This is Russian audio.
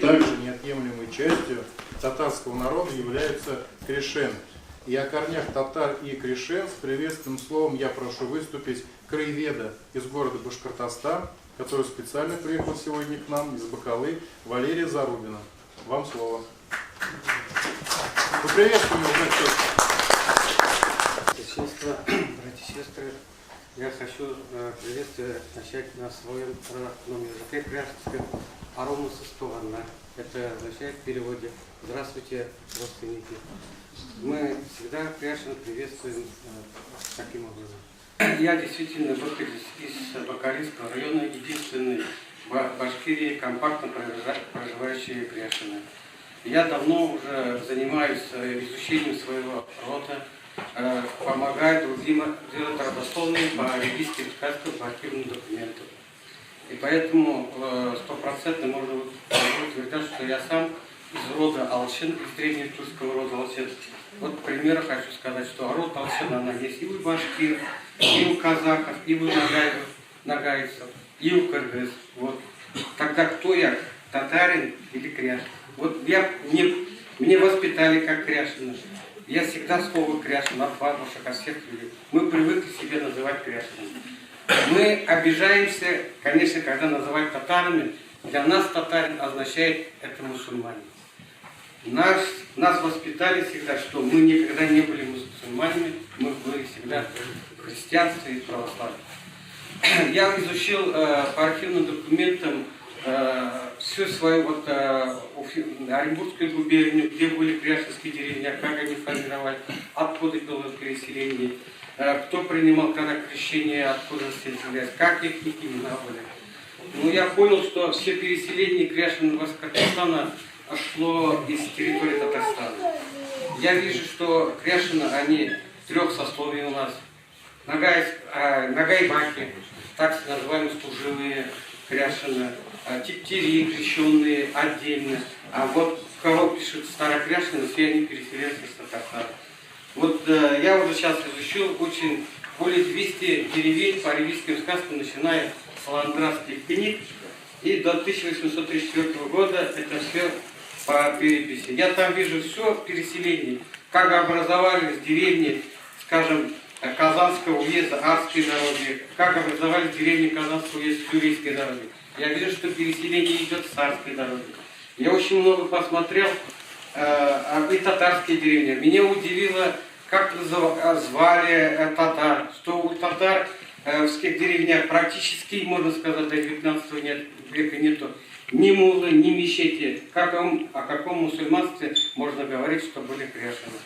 Также неотъемлемой частью татарского народа являются крещен. И о корнях татар и крещен с приветственным словом я прошу выступить краеведа из города Башкортостан, который специально приехал сегодня к нам из Бакалы, Валерия Зарубина. Вам слово. Поприветствуем его, братья и сестры, я хочу приветствие начать на своем родном языке кряжском «Арома состована». Это означает в переводе «Здравствуйте, родственники». Мы всегда кряжан приветствуем таким образом. Я действительно выхожу из Бакалинского района, единственный в Башкирии компактно проживающий кряжаны. Я давно уже занимаюсь изучением своего рода, помогаю другим делать родословные по регистру сказкам, по архивным документам. И поэтому стопроцентно можно утверждать, что я сам из рода Алшин, из древнетурского рода Алшин. Вот, к примеру, хочу сказать, что род Алшин, она есть и у башкир, и у казахов, и у нагайцев, и у кыргыз. Вот. Тогда кто я, татарин или кряж? Вот мне воспитали как кряжина. Я всегда слово кряжин от бабушек, от всех людей. Мы привыкли себя называть кряжинами. Мы обижаемся, конечно, когда называют татарами. Для нас татарин означает это мусульмане. Нас воспитали всегда, что мы никогда не были мусульманами, мы были всегда в христианстве и православии. Я изучил по архивным документам всю свою Оренбургскую губернию, где были кряжинские деревни, как они формировали, откуда было переселение, кто принимал когда крещение, откуда селились, как их имена были. Но я понял, что все переселения кряжин Башкортостана шло из территории Татарстана. Я вижу, что кряжины, они трех сословий у нас. Нагайбаки, так называемые служилые кряжины, типтири, крещенные отдельно. А вот кого пишут старокряжины, все они переселенцы из Татарстана. Вот я уже сейчас изучил очень более 200 деревень по арабским сказкам, начиная с Ландратских книг и до 1834 года это все по переписи. Я там вижу все переселение, как образовались деревни, скажем, Казанского уезда, Арские народы, как образовались деревни Казанского уезда, Тюрейской народы. Я вижу, что переселение идет с Арской народы. Я очень много посмотрел и татарские деревни. Меня удивило, как звали татар, что у татар в всех деревнях практически, можно сказать, до 19 века нету ни муллы, ни мечети. О каком мусульманстве можно говорить, что были кряжины?